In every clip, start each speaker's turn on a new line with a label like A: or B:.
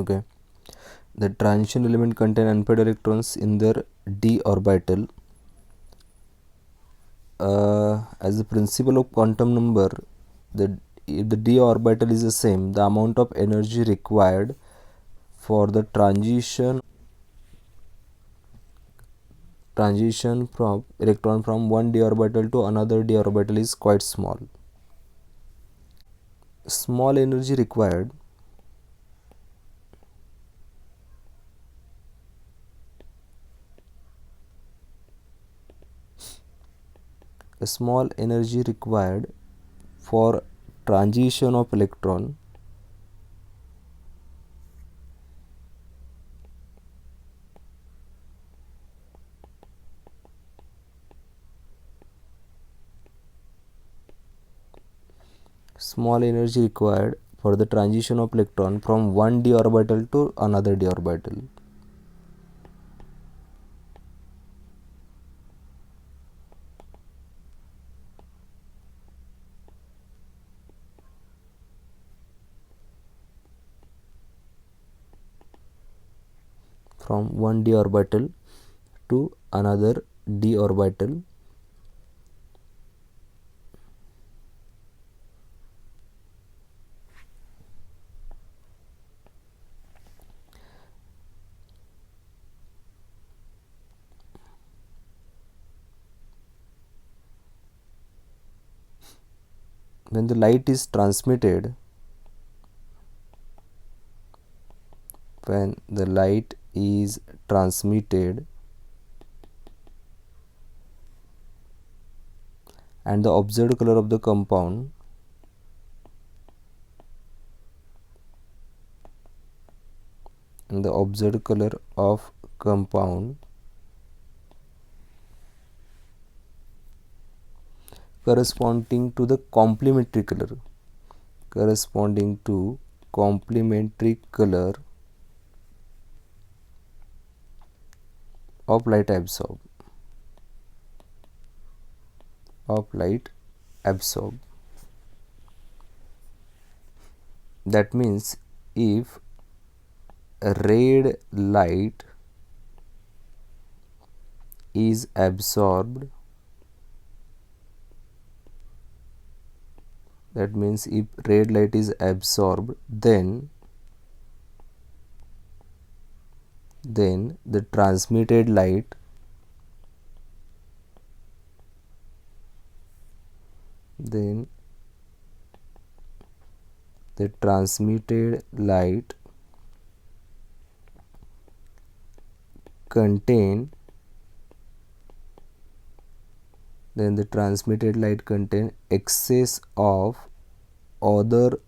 A: Okay, the transition element contain unpaired electrons in their d orbital. As the principle of quantum number, the if the d orbital is the same, the amount of energy required for the transition from electron from one d orbital to another d orbital is quite small. Small energy required a small energy required for transition of electron small energy required for the transition of electron from one d orbital to another d orbital. From one d orbital to another d orbital. When the light is transmitted, when the light is transmitted and the observed color of the compound corresponding to the complementary color of light absorbed. That means if red light is absorbed, then the transmitted light contain excess of other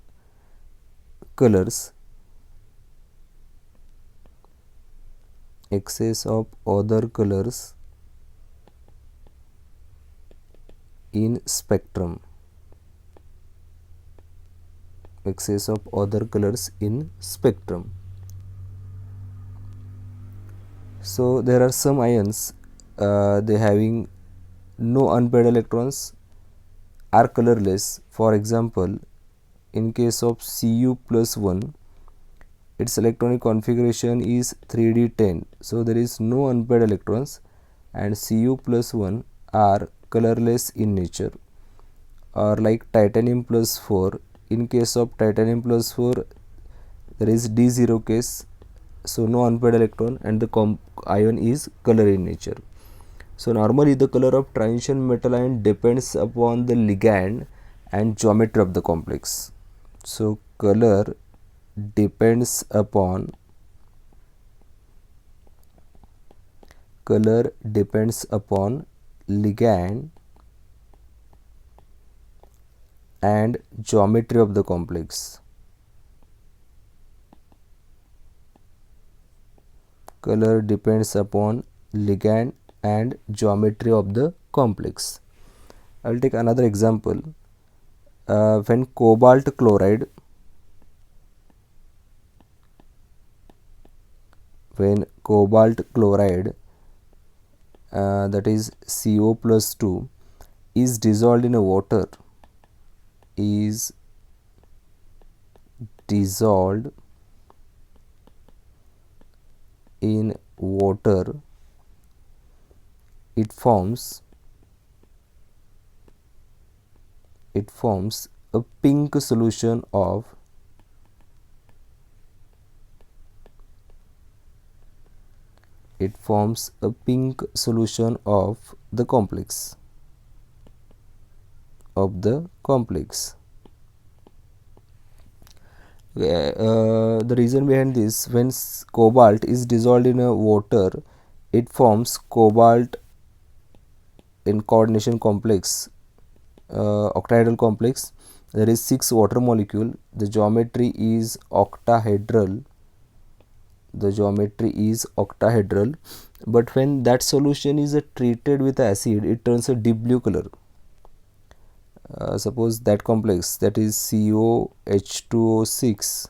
A: colors in spectrum. So there are some ions they having no unpaired electrons are colorless. For example, in case of Cu plus 1, its electronic configuration is 3d10, so there is no unpaired electrons, and Cu plus 1 are colorless in nature. Or like titanium plus 4, in case of titanium plus 4 there is d0 case, so no unpaired electron, and the ion is color in nature. So normally the color of transition metal ion depends upon the ligand and geometry of the complex. So color depends upon ligand and geometry of the complex. Color depends upon ligand and geometry of the complex. I will take another example. When cobalt chloride that is CO plus 2 is dissolved in a water, in water, it forms a pink solution of the complex the reason behind this, when cobalt is dissolved in a water, it forms cobalt in coordination complex, octahedral complex. There is 6 water molecule. The geometry is octahedral. But when that solution is treated with acid, it turns a deep blue color. Suppose that complex, that is COH2O6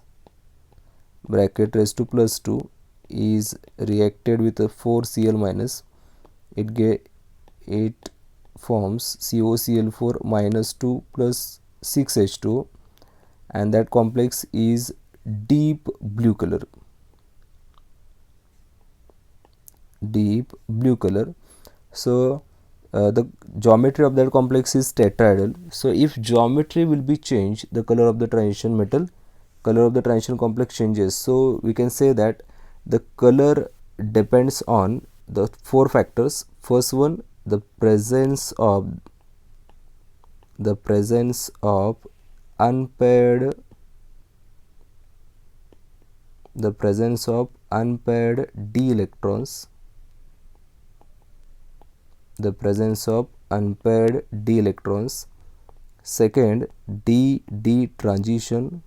A: bracket raised to plus 2 is reacted with a 4Cl minus, it forms COCl4 minus 2 plus 6H2O, and that complex is deep blue color. So the geometry of that complex is tetrahedral. So if geometry will be changed, the color of the transition complex changes. So we can say that the color depends on the 4 factors. First one, the presence of unpaired d electrons. Second, d transition.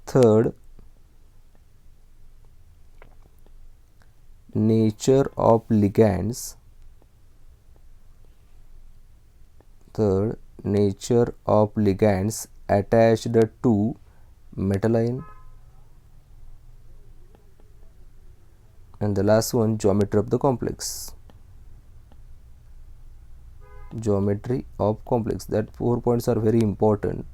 A: Third, nature of ligands. Attached to metal ion. And the last one, geometry of complex. That 4 points are very important.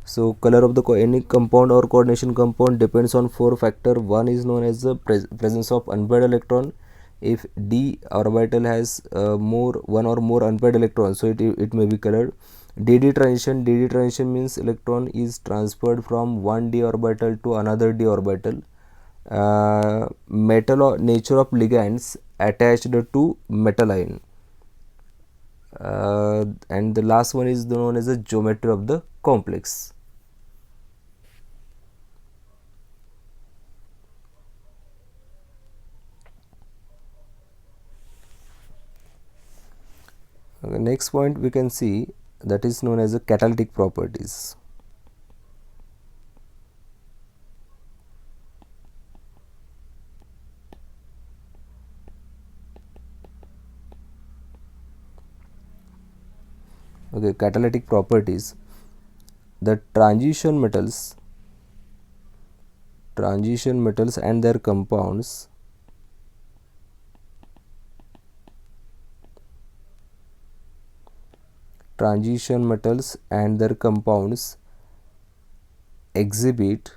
A: So color of any compound or coordination compound depends on 4 factor. One is known as the presence of unpaired electron. If d orbital has one or more unpaired electrons, so it may be colored. DD transition means electron is transferred from one d orbital to another d orbital. Metal or nature of ligands attached to metal ion. And the last one is known as the geometry of the complex. The next point we can see, that is known as the catalytic properties. Okay, catalytic properties. The transition metals and their compounds exhibit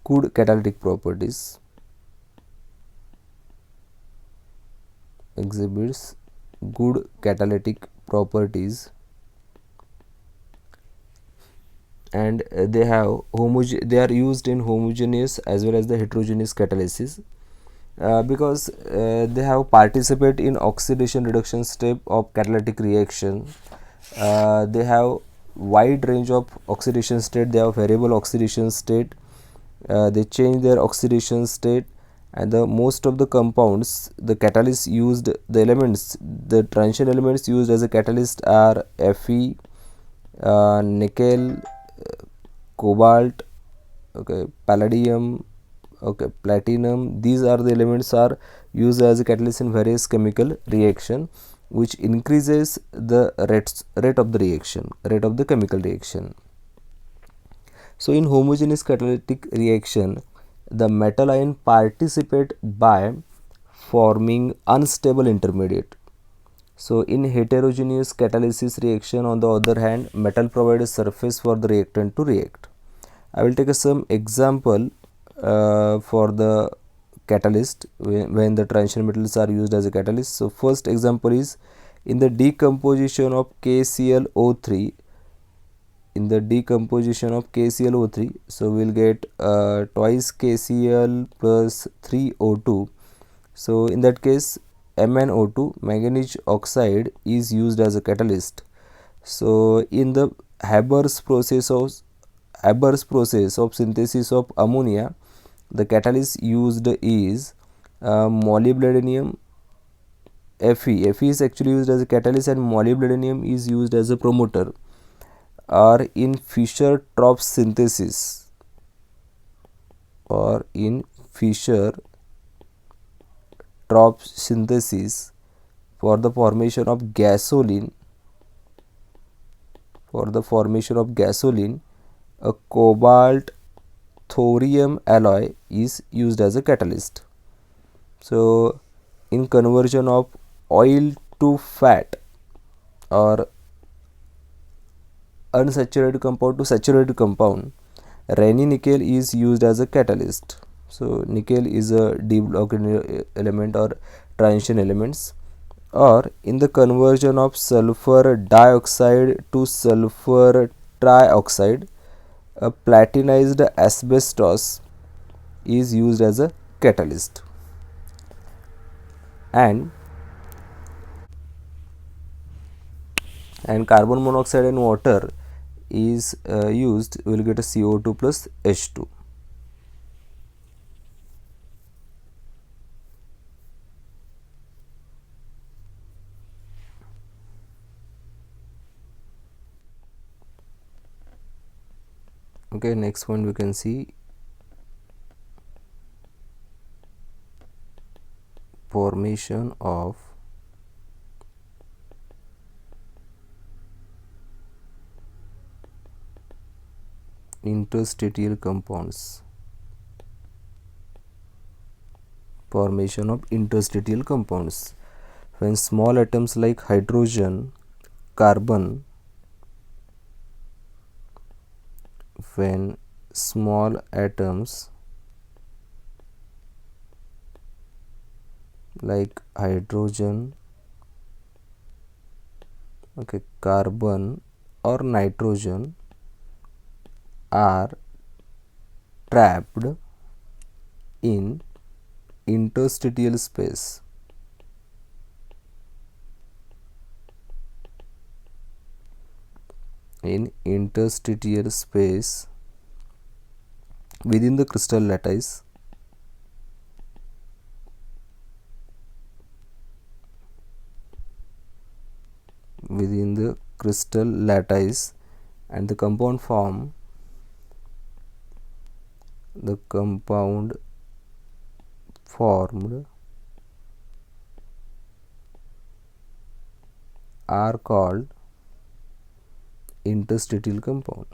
A: good catalytic properties. And they are used in homogeneous as well as the heterogeneous catalysis, because they have participate in oxidation reduction step of catalytic reaction. They have wide range of oxidation state. They have variable oxidation state. They change their oxidation state, and the most of the compounds, the catalyst used, the transition elements used as a catalyst are Fe, nickel, cobalt, okay, palladium, okay, platinum. These are the elements are used as a catalyst in various chemical reaction, which increases the rate of the chemical reaction. So in homogeneous catalytic reaction, the metal ion participate by forming unstable intermediate. So in heterogeneous catalysis reaction, on the other hand, metal provides a surface for the reactant to react. I will take some example for the catalyst when the transition metals are used as a catalyst. So first example is in the decomposition of KClO3. In the decomposition of KClO3, so we will get twice KCl plus 3O2. So in that case, MnO2, manganese oxide, is used as a catalyst. So in the Haber's process of synthesis of ammonia, the catalyst used is molybdenum Fe. Fe is actually used as a catalyst and molybdenum is used as a promoter. Or in Fischer-Tropsch synthesis, or in Fischer-Tropsch synthesis for the formation of gasoline, a cobalt thorium alloy is used as a catalyst. So in conversion of oil to fat or unsaturated compound to saturated compound, Raney nickel is used as a catalyst. So nickel is a deblocking element or transition elements. Or in the conversion of sulfur dioxide to sulfur trioxide, a platinized asbestos is used as a catalyst. And carbon monoxide and water is used, we will get a CO2 plus H2. Okay, next one we can see formation of interstitial compounds. When small atoms like hydrogen, carbon, when small atoms like hydrogen, okay, carbon or nitrogen are trapped in interstitial space. In interstitial space within the crystal lattice, and the compound formed are called interstitial compound.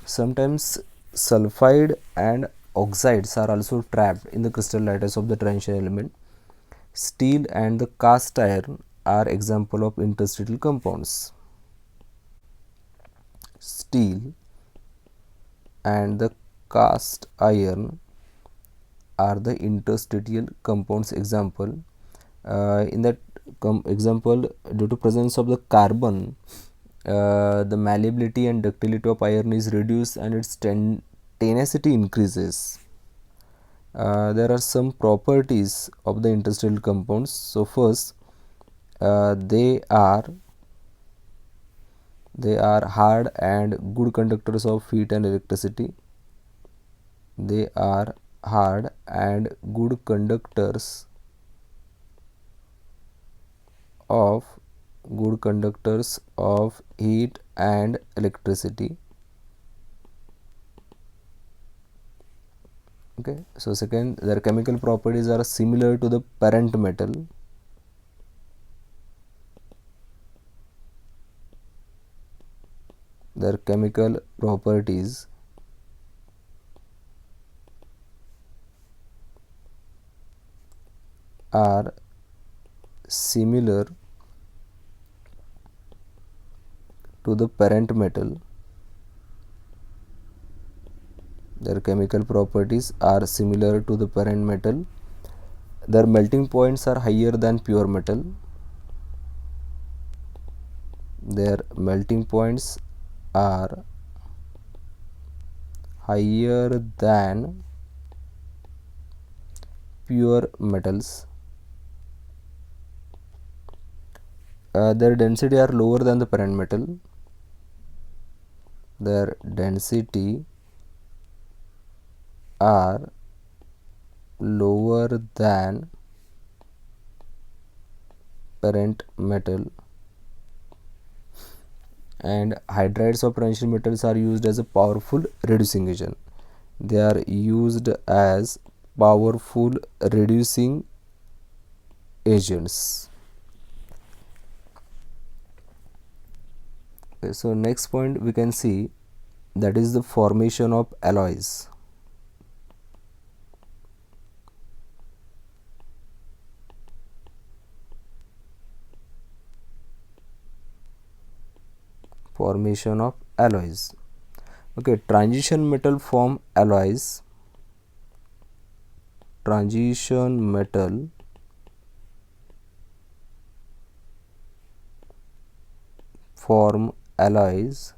A: Sometimes sulfide and oxides are also trapped in the crystal lattice of the transition element. Steel and the cast iron are example of interstitial compounds. Steel and the cast iron are the interstitial compounds example. In that example, due to presence of the carbon, the malleability and ductility of iron is reduced and its tenacity increases. There are some properties of the interstitial compounds. So first, they are hard and good conductors of heat and electricity. They are hard and good conductors of heat and electricity. Okay, so second, their chemical properties are similar to the parent metal. Their chemical properties are similar to the parent metal. Their chemical properties are similar to the parent metal. Their melting points are higher than pure metal. Their melting points are higher than pure metals. Their density are lower than the parent metal. Their density are lower than parent metal. And hydrides of transition metals are used as a powerful reducing agent. They are used as powerful reducing agents. Okay, so next point we can see, that is the formation of alloys. Formation of alloys. Okay, transition metal form alloys. Transition metal form alloys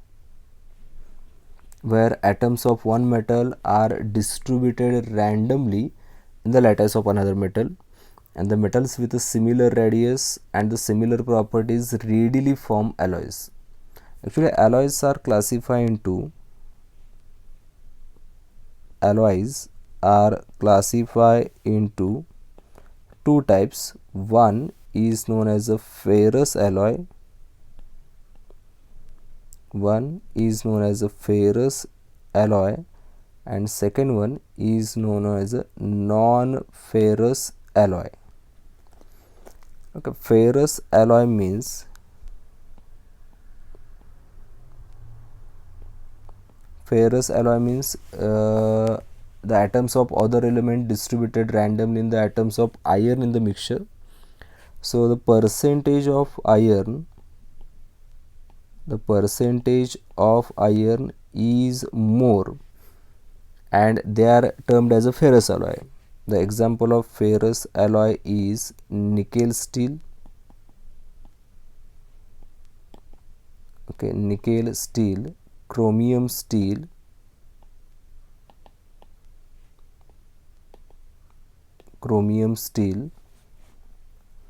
A: where atoms of one metal are distributed randomly in the lattice of another metal, and the metals with a similar radius and the similar properties readily form alloys. Actually, alloys are classified into two types. One is known as a ferrous alloy. And second one is known as a non-ferrous alloy. Okay, ferrous alloy means the atoms of other element distributed randomly in the atoms of iron in the mixture. So the percentage of iron is more, and they are termed as a ferrous alloy. The example of ferrous alloy is nickel steel. Okay, nickel steel, chromium steel,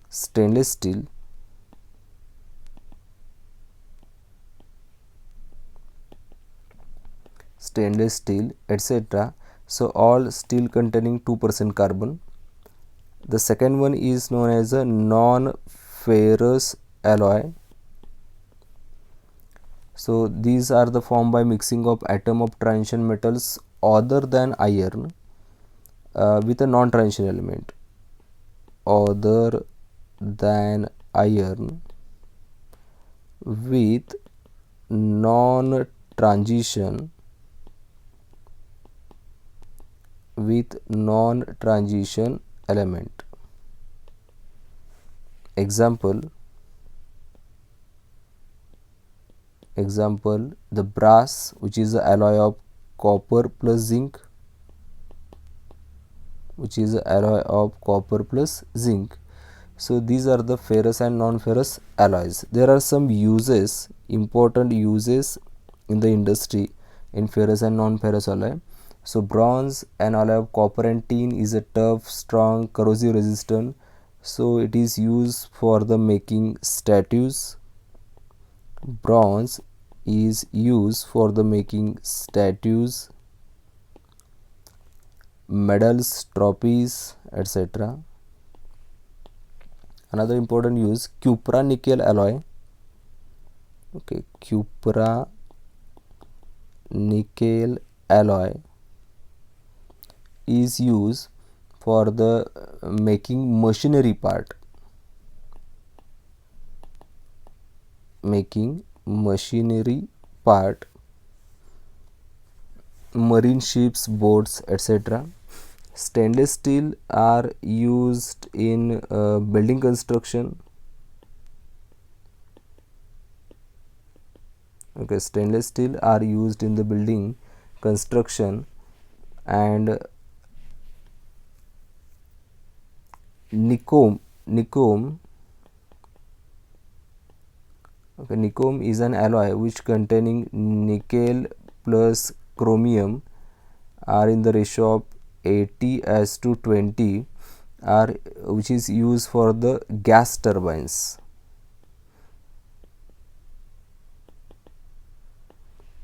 A: stainless steel, etc. So all steel containing 2% carbon. The second one is known as a non-ferrous alloy. So these are the formed by mixing of atom of transition metals other than iron with a non-transition element. Other than iron with non-transition element. Example, the brass, which is the alloy of copper plus zinc, So these are the ferrous and non-ferrous alloys. There are some uses, important uses in the industry in ferrous and non-ferrous alloy. So bronze, an alloy of copper and tin, is a tough, strong, corrosive resistant. So it is used for the making statues. Bronze is used for the making statues, medals, trophies, etc. Another important use, cupra nickel alloy. Okay, cupra nickel alloy is used for the making machinery part. Marine ships, boats, etc. Stainless steel are used in building construction. Okay, stainless steel are used in the building construction. And nichrome. Okay, nichrome is an alloy which containing nickel plus chromium are in the ratio of 80:20 are which is used for the gas turbines.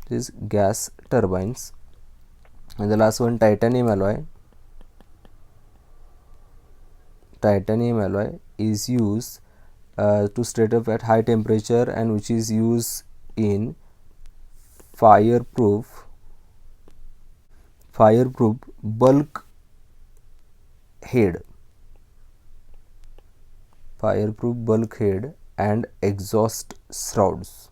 A: This is gas turbines. And the last one, titanium alloy. Titanium alloy is used to set up at high temperature and which is used in fireproof bulk head, and exhaust shrouds.